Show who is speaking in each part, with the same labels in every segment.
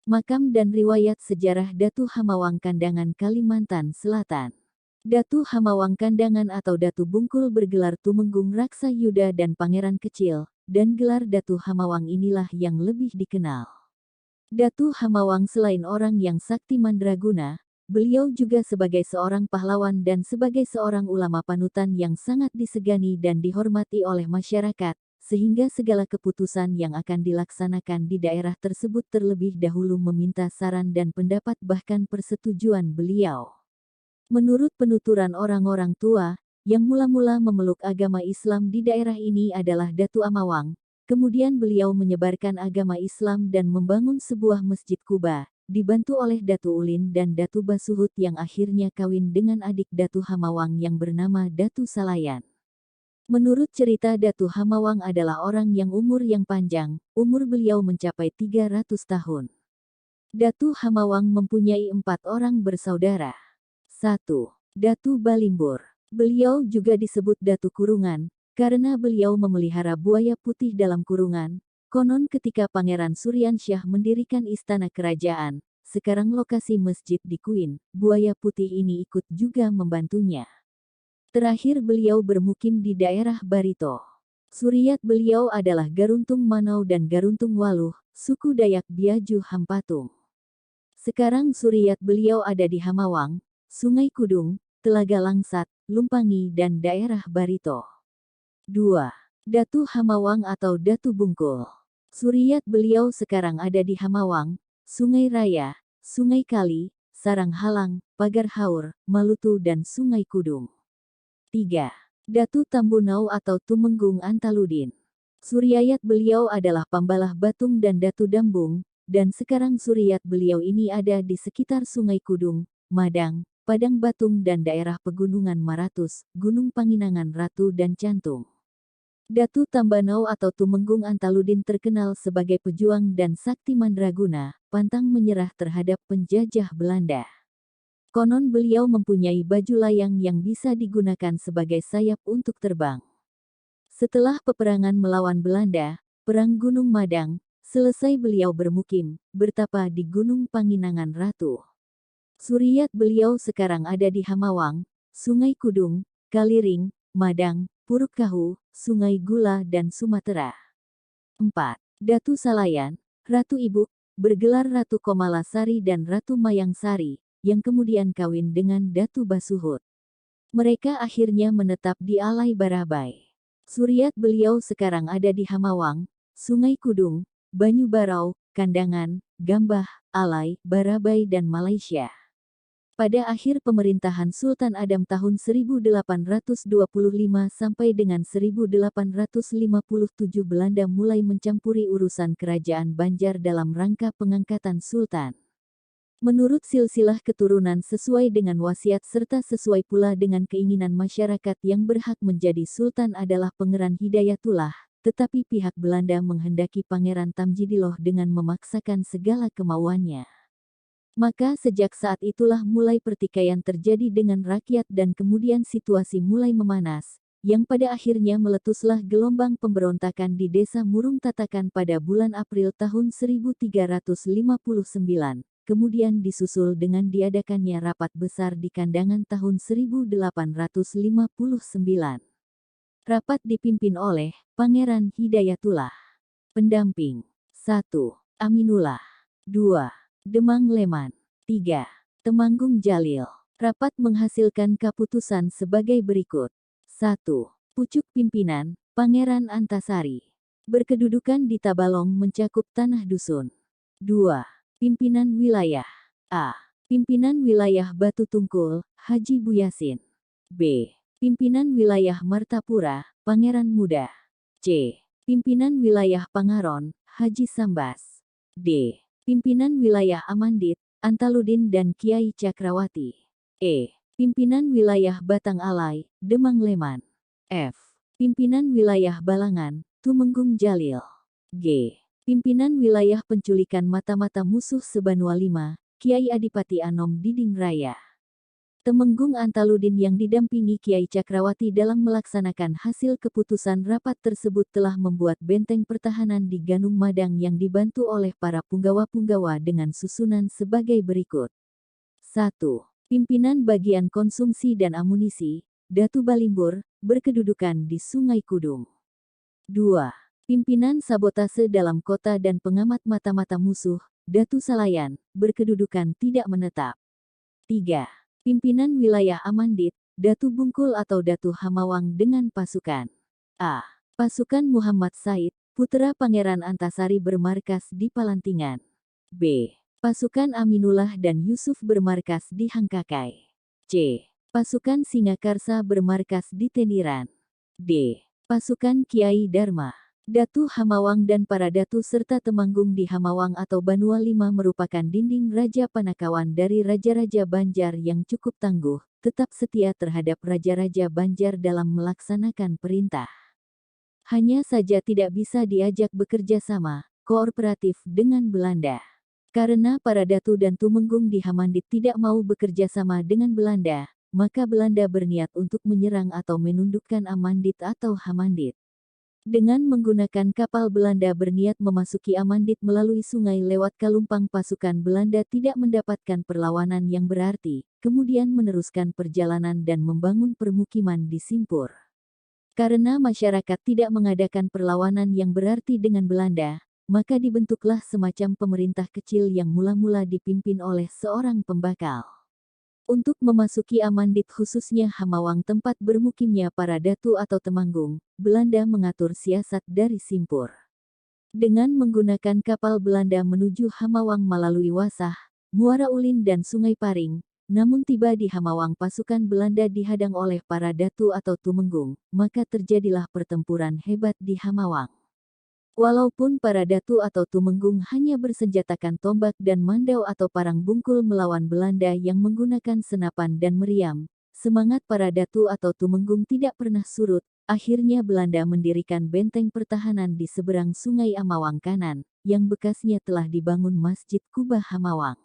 Speaker 1: Makam dan riwayat sejarah Datu Hamawang Kandangan Kalimantan Selatan. Datu Hamawang Kandangan atau Datu Bungkul bergelar Tumenggung Raksa Yuda dan Pangeran Kecil, dan gelar Datu Hamawang inilah yang lebih dikenal. Datu Hamawang selain orang yang sakti mandraguna, beliau juga sebagai seorang pahlawan dan sebagai seorang ulama panutan yang sangat disegani dan dihormati oleh masyarakat, sehingga segala keputusan yang akan dilaksanakan di daerah tersebut terlebih dahulu meminta saran dan pendapat bahkan persetujuan beliau. Menurut penuturan orang-orang tua, yang mula-mula memeluk agama Islam di daerah ini adalah Datu Amawang, kemudian beliau menyebarkan agama Islam dan membangun sebuah masjid Kuba, dibantu oleh Datu Ulin dan Datu Basuhut yang akhirnya kawin dengan adik Datu Hamawang yang bernama Datu Salayan. Menurut cerita Datu Hamawang adalah orang yang umur yang panjang, umur beliau mencapai 300 tahun. Datu Hamawang mempunyai 4 orang bersaudara. 1. Datu Balimbur. Beliau juga disebut Datu Kurungan, karena beliau memelihara buaya putih dalam kurungan. Konon ketika Pangeran Suryansyah mendirikan istana kerajaan, sekarang lokasi masjid di Kuin, buaya putih ini ikut juga membantunya. Terakhir beliau bermukim di daerah Barito. Suriat beliau adalah Garuntung Manau dan Garuntung Waluh, suku Dayak Biaju Hampatung. Sekarang suriat beliau ada di Hamawang, Sungai Kudung, Telaga Langsat, Lumpangi dan daerah Barito. 2. Datu Hamawang atau Datu Bungkul. Suriat beliau sekarang ada di Hamawang, Sungai Raya, Sungai Kali, Sarang Halang, Pagar Haur, Malutu dan Sungai Kudung. 3. Datu Tambunau atau Tumenggung Antaludin. Suriat beliau adalah Pambalah Batung dan Datu Dambung, dan sekarang suriat beliau ini ada di sekitar Sungai Kudung, Madang, Padang Batung dan daerah Pegunungan Maratus, Gunung Panginangan Ratu dan Cantung. Datu Tambanau atau Tumenggung Antaludin terkenal sebagai pejuang dan sakti mandraguna, pantang menyerah terhadap penjajah Belanda. Konon beliau mempunyai baju layang yang bisa digunakan sebagai sayap untuk terbang. Setelah peperangan melawan Belanda, Perang Gunung Madang, selesai beliau bermukim, bertapa di Gunung Panginangan Ratu. Suriat beliau sekarang ada di Hamawang, Sungai Kudung, Kaliring, Madang, Purukkahu, Sungai Gula dan Sumatera. 4. Datu Salayan, Ratu Ibuk, bergelar Ratu Komalasari dan Ratu Mayangsari, yang kemudian kawin dengan Datu Basuhut. Mereka akhirnya menetap di Alai Barabai. Suriat beliau sekarang ada di Hamawang, Sungai Kudung, Banyu Barau, Kandangan, Gambah, Alai, Barabai dan Malaysia. Pada akhir pemerintahan Sultan Adam tahun 1825 sampai dengan 1857 Belanda mulai mencampuri urusan kerajaan Banjar dalam rangka pengangkatan Sultan. Menurut silsilah keturunan sesuai dengan wasiat serta sesuai pula dengan keinginan masyarakat yang berhak menjadi sultan adalah Pangeran Hidayatullah, tetapi pihak Belanda menghendaki Pangeran Tamjidillah dengan memaksakan segala kemauannya. Maka sejak saat itulah mulai pertikaian terjadi dengan rakyat dan kemudian situasi mulai memanas, yang pada akhirnya meletuslah gelombang pemberontakan di desa Murung Tatakan pada bulan April tahun 1359. Kemudian disusul dengan diadakannya rapat besar di Kandangan tahun 1859. Rapat dipimpin oleh Pangeran Hidayatullah. Pendamping 1. Aminullah 2. Demang Leman 3. Temanggung Jalil. Rapat menghasilkan keputusan sebagai berikut. 1. Pucuk pimpinan, Pangeran Antasari. Berkedudukan di Tabalong mencakup tanah dusun. 2. Pimpinan wilayah. A. Pimpinan wilayah Batu Tungkul, Haji Buyasin. B. Pimpinan wilayah Martapura, Pangeran Muda. C. Pimpinan wilayah Pangaron, Haji Sambas. D. Pimpinan wilayah Amandit, Antaludin dan Kiai Cakrawati. E. Pimpinan wilayah Batang Alai, Demang Leman. F. Pimpinan wilayah Balangan, Tumenggung Jalil. G. Pimpinan wilayah penculikan mata-mata musuh Sebanua V, Kiai Adipati Anom Diding Raya. Temenggung Antaludin yang didampingi Kiai Cakrawati dalam melaksanakan hasil keputusan rapat tersebut telah membuat benteng pertahanan di Ganung Madang yang dibantu oleh para punggawa-punggawa dengan susunan sebagai berikut. 1. Pimpinan Bagian Konsumsi dan Amunisi, Datu Balimbur, berkedudukan di Sungai Kudung. 2. Pimpinan Sabotase dalam Kota dan Pengamat Mata-Mata Musuh, Datu Salayan, berkedudukan tidak menetap. 3. Pimpinan Wilayah Amandit, Datu Bungkul atau Datu Hamawang dengan pasukan A. Pasukan Muhammad Said, putra Pangeran Antasari bermarkas di Palantingan. B. Pasukan Aminullah dan Yusuf bermarkas di Hangkakai. C. Pasukan Singakarsa bermarkas di Teniran. D. Pasukan Kiai Dharma, Datu Hamawang dan para datu serta temanggung di Hamawang atau Banua V merupakan dinding Raja Panakawan dari Raja-Raja Banjar yang cukup tangguh, tetap setia terhadap Raja-Raja Banjar dalam melaksanakan perintah. Hanya saja tidak bisa diajak bekerja sama, kooperatif dengan Belanda. Karena para datu dan tumenggung di Hamandit tidak mau bekerja sama dengan Belanda, maka Belanda berniat untuk menyerang atau menundukkan Amandit atau Hamandit. Dengan menggunakan kapal Belanda berniat memasuki Amandit melalui sungai lewat Kalumpang, pasukan Belanda tidak mendapatkan perlawanan yang berarti, kemudian meneruskan perjalanan dan membangun permukiman di Simpur. Karena masyarakat tidak mengadakan perlawanan yang berarti dengan Belanda, maka dibentuklah semacam pemerintah kecil yang mula-mula dipimpin oleh seorang pembakal. Untuk memasuki Amandit khususnya Hamawang tempat bermukimnya para datu atau temanggung, Belanda mengatur siasat dari Simpur. Dengan menggunakan kapal Belanda menuju Hamawang melalui Wasah, Muara Ulin dan Sungai Paring, namun tiba di Hamawang pasukan Belanda dihadang oleh para datu atau tumenggung, maka terjadilah pertempuran hebat di Hamawang. Walaupun para datu atau tumenggung hanya bersenjatakan tombak dan mandau atau parang bungkul melawan Belanda yang menggunakan senapan dan meriam, semangat para datu atau tumenggung tidak pernah surut. Akhirnya Belanda mendirikan benteng pertahanan di seberang Sungai Amawang kanan, yang bekasnya telah dibangun Masjid Kubah Hamawang.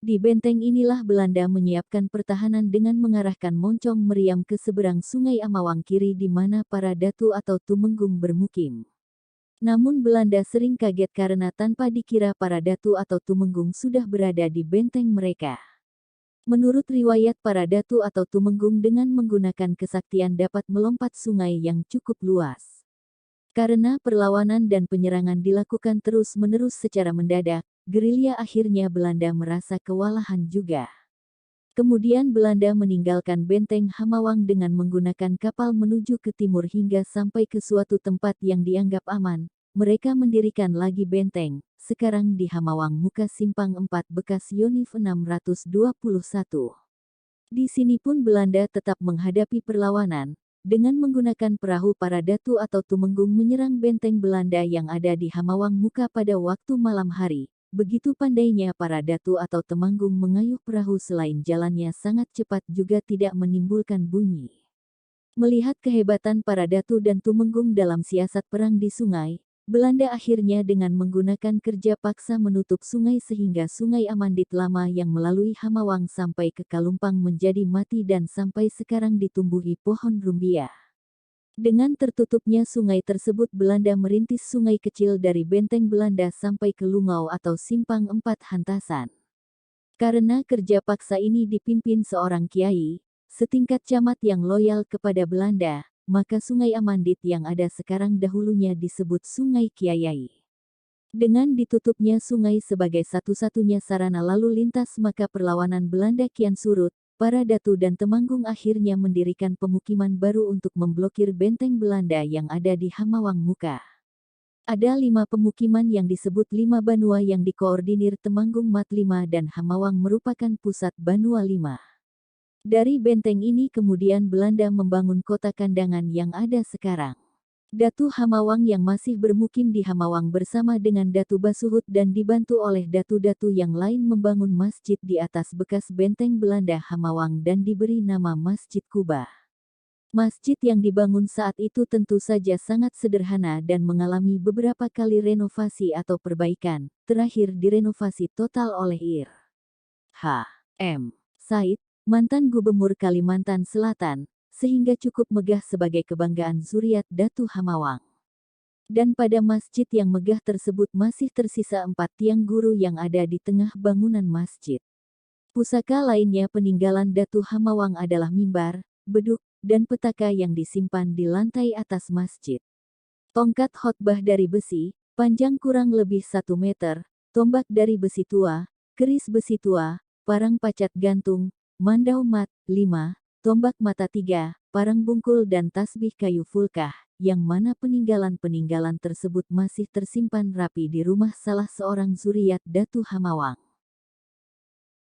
Speaker 1: Di benteng inilah Belanda menyiapkan pertahanan dengan mengarahkan moncong meriam ke seberang Sungai Amawang kiri di mana para datu atau tumenggung bermukim. Namun Belanda sering kaget karena tanpa dikira para datu atau tumenggung sudah berada di benteng mereka. Menurut riwayat para datu atau tumenggung dengan menggunakan kesaktian dapat melompat sungai yang cukup luas. Karena perlawanan dan penyerangan dilakukan terus-menerus secara mendadak, gerilya akhirnya Belanda merasa kewalahan juga. Kemudian Belanda meninggalkan benteng Hamawang dengan menggunakan kapal menuju ke timur hingga sampai ke suatu tempat yang dianggap aman. Mereka mendirikan lagi benteng, sekarang di Hamawang Muka Simpang 4 bekas Yonif 621. Di sini pun Belanda tetap menghadapi perlawanan, dengan menggunakan perahu para datu atau tumenggung menyerang benteng Belanda yang ada di Hamawang Muka pada waktu malam hari. Begitu pandainya para datu atau temanggung mengayuh perahu selain jalannya sangat cepat juga tidak menimbulkan bunyi. Melihat kehebatan para datu dan tumenggung dalam siasat perang di sungai, Belanda akhirnya dengan menggunakan kerja paksa menutup sungai sehingga Sungai Amandit Lama yang melalui Hamawang sampai ke Kalumpang menjadi mati dan sampai sekarang ditumbuhi pohon rumbia. Dengan tertutupnya sungai tersebut Belanda merintis sungai kecil dari benteng Belanda sampai ke Lungau atau Simpang 4 Hantasan. Karena kerja paksa ini dipimpin seorang kiai, setingkat camat yang loyal kepada Belanda, maka Sungai Amandit yang ada sekarang dahulunya disebut Sungai Kiai. Dengan ditutupnya sungai sebagai satu-satunya sarana lalu lintas maka perlawanan Belanda kian surut. Para datu dan temanggung akhirnya mendirikan pemukiman baru untuk memblokir benteng Belanda yang ada di Hamawang Muka. Ada 5 pemukiman yang disebut 5 Banua yang dikoordinir Temanggung Mat 5 dan Hamawang merupakan pusat Banua 5. Dari benteng ini kemudian Belanda membangun kota Kandangan yang ada sekarang. Datu Hamawang yang masih bermukim di Hamawang bersama dengan Datu Basuhut dan dibantu oleh datu-datu yang lain membangun masjid di atas bekas benteng Belanda Hamawang dan diberi nama Masjid Kubah. Masjid yang dibangun saat itu tentu saja sangat sederhana dan mengalami beberapa kali renovasi atau perbaikan, terakhir direnovasi total oleh Ir. H. M. Said, mantan Gubernur Kalimantan Selatan, sehingga cukup megah sebagai kebanggaan zuriat Datu Hamawang. Dan pada masjid yang megah tersebut masih tersisa 4 tiang guru yang ada di tengah bangunan masjid. Pusaka lainnya peninggalan Datu Hamawang adalah mimbar, beduk, dan petaka yang disimpan di lantai atas masjid. Tongkat khotbah dari besi, panjang kurang lebih 1 meter, tombak dari besi tua, keris besi tua, parang pacat gantung, mandau mat, 5, tombak mata 3, parang bungkul dan tasbih kayu fulkah, yang mana peninggalan-peninggalan tersebut masih tersimpan rapi di rumah salah seorang zuriat Datu Hamawang.